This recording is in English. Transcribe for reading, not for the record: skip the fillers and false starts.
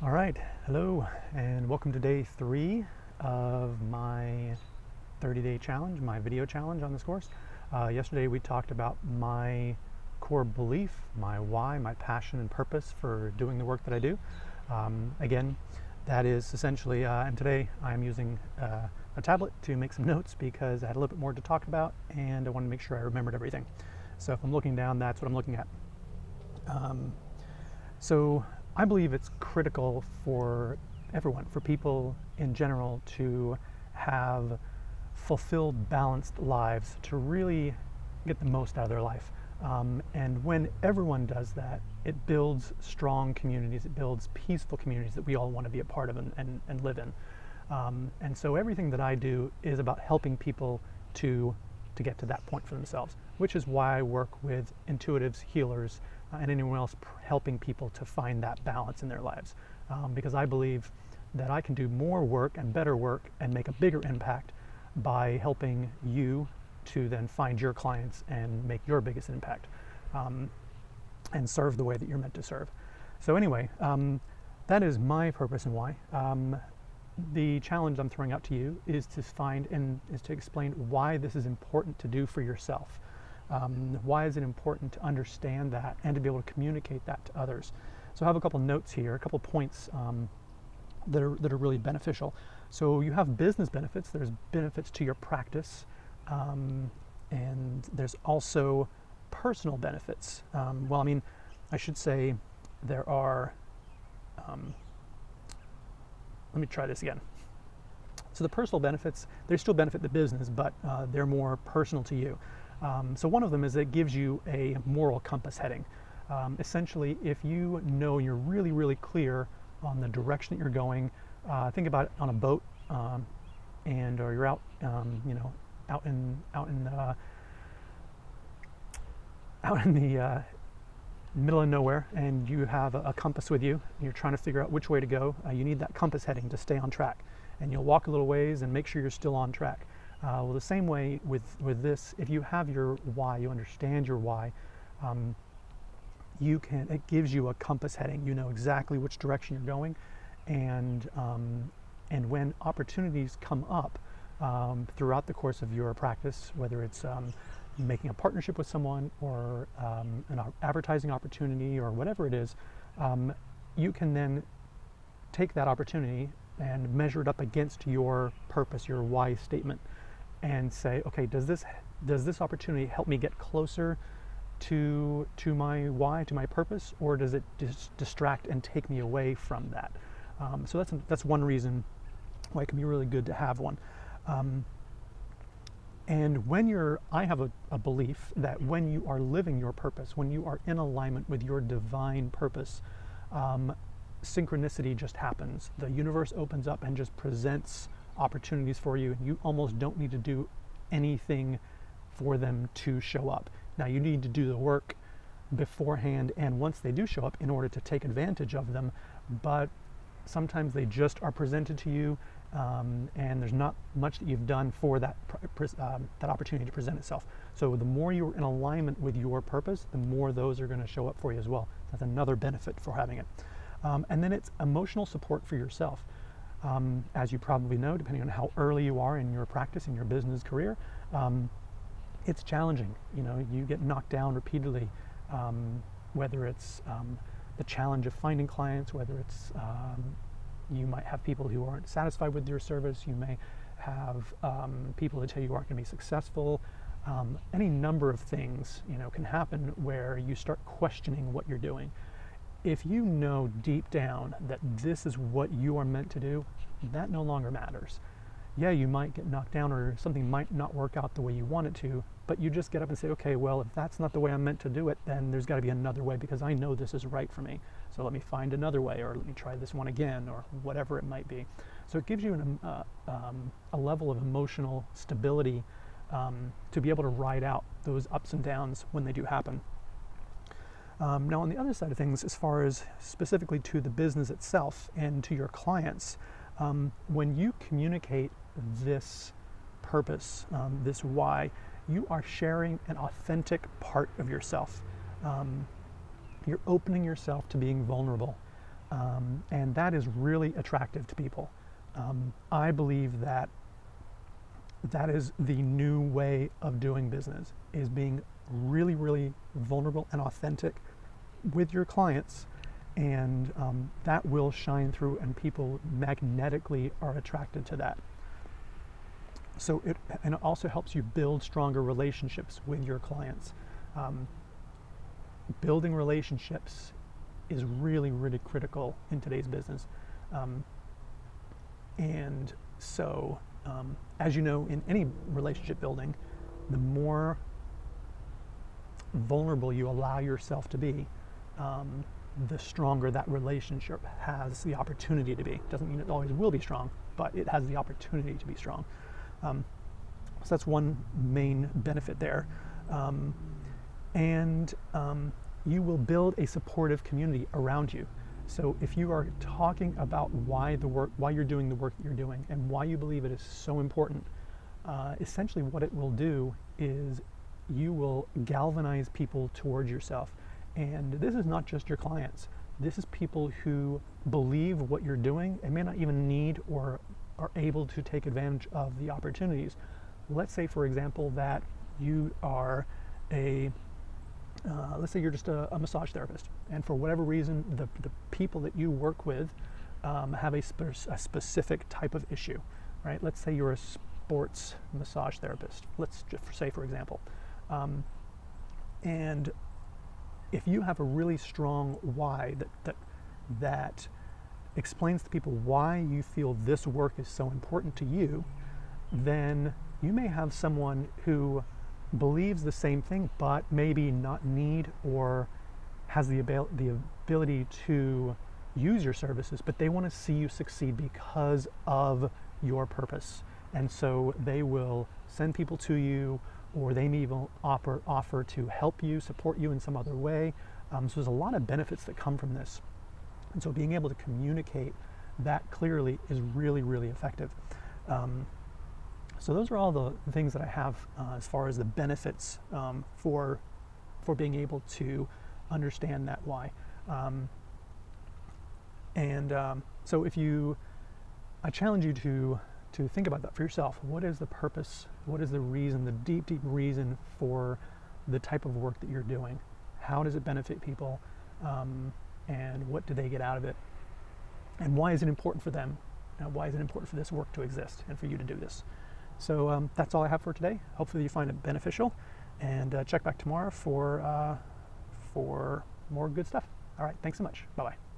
All right, hello, and welcome to day 3 of my 30-day challenge, my video challenge on this course. Yesterday we talked about my core belief, my why, my passion and purpose for doing the work that I do. Again, that is essentially, and today I'm using a tablet to make some notes because I had a little bit more to talk about and I wanted to make sure I remembered everything. So if I'm looking down, that's what I'm looking at. So I believe it's critical for everyone, for people in general, to have fulfilled, balanced lives, to really get the most out of their life. And when everyone does that, it builds strong communities, it builds peaceful communities that we all want to be a part of and live in. And so everything that I do is about helping people to get to that point for themselves, which is why I work with intuitives, healers, and anyone else helping people to find that balance in their lives. Because I believe that I can do more work and better work and make a bigger impact by helping you to then find your clients and make your biggest impact, and serve the way that you're meant to serve. So anyway, that is my purpose and why. The challenge I'm throwing out to you is to find and is to explain why this is important to do for yourself. Why is it important to understand that and to be able to communicate that to others? So I have a couple notes here, a couple points that are really beneficial. So you have business benefits. There's benefits to your practice, and there's also personal benefits. I should say there are. Let me try this again. So the personal benefits, they still benefit the business, but they're more personal to you. So one of them is it gives you a moral compass heading. Essentially, if you know you're really, really clear on the direction that you're going, think about it on a boat, or you're out, out in the middle of nowhere, and you have a compass with you, and you're trying to figure out which way to go. You need that compass heading to stay on track, and you'll walk a little ways and make sure you're still on track. Well, the same way with this, if you have your why, you understand your why, it gives you a compass heading. You know exactly which direction you're going, and when opportunities come up throughout the course of your practice, whether it's making a partnership with someone or an advertising opportunity or whatever it is, you can then take that opportunity and measure it up against your purpose, your why statement, and say, okay, does this opportunity help me get closer to my why, to my purpose, or does it distract and take me away from that? So that's one reason why it can be really good to have one. And I have a belief that when you are living your purpose, when you are in alignment with your divine purpose, synchronicity just happens. The universe opens up and just presents opportunities for you. You almost don't need to do anything for them to show up. Now, you need to do the work beforehand and once they do show up in order to take advantage of them, but sometimes they just are presented to you, and there's not much that you've done for that opportunity to present itself. So the more you're in alignment with your purpose, the more those are going to show up for you as well. That's another benefit for having it. And then it's emotional support for yourself. As you probably know, depending on how early you are in your practice, in your business career, it's challenging. You get knocked down repeatedly, whether it's the challenge of finding clients, whether it's you might have people who aren't satisfied with your service, you may have people that tell you aren't going to be successful. Any number of things can happen where you start questioning what you're doing. If you know deep down that this is what you are meant to do, that no longer matters. Yeah, you might get knocked down or something might not work out the way you want it to, but you just get up and say, okay, well, if that's not the way I'm meant to do it, then there's got to be another way because I know this is right for me. So let me find another way, or let me try this one again, or whatever it might be. So it gives you a level of emotional stability to be able to ride out those ups and downs when they do happen. Now, on the other side of things, as far as specifically to the business itself and to your clients, when you communicate this purpose, this why, you are sharing an authentic part of yourself. You're opening yourself to being vulnerable. And that is really attractive to people. I believe that that is the new way of doing business, is being really, really vulnerable and authentic with your clients, and that will shine through, and people magnetically are attracted to that. So it also helps you build stronger relationships with your clients. Building relationships is really, really critical in today's business. And so, as you know, in any relationship building, the more vulnerable you allow yourself to be, the stronger that relationship has the opportunity to be. Doesn't mean it always will be strong, but it has the opportunity to be strong. So that's one main benefit there. And you will build a supportive community around you. So if you are talking about why you're doing the work that you're doing, and why you believe it is so important, essentially what it will do is you will galvanize people towards yourself. And this is not just your clients. This is people who believe what you're doing and may not even need or are able to take advantage of the opportunities. Let's say, for example, that you are let's say you're just a massage therapist, and for whatever reason, the people that you work with have a specific type of issue, right? Let's say you're a sports massage therapist. Let's just say, for example, and if you have a really strong why that explains to people why you feel this work is so important to you, then you may have someone who believes the same thing, but maybe not need or has the ability to use your services, but they want to see you succeed because of your purpose. And so they will send people to you, or they may even offer to help you, support you in some other way. So there's a lot of benefits that come from this. And so being able to communicate that clearly is really, really effective. So those are all the things that I have as far as the benefits for being able to understand that why. So I challenge you to think about that for yourself. What is the purpose? What is the reason, the deep, deep reason for the type of work that you're doing? How does it benefit people? And what do they get out of it? And why is it important for them? Why is it important for this work to exist and for you to do this? So that's all I have for today. Hopefully you find it beneficial, and check back tomorrow for more good stuff. All right, thanks so much. Bye-bye.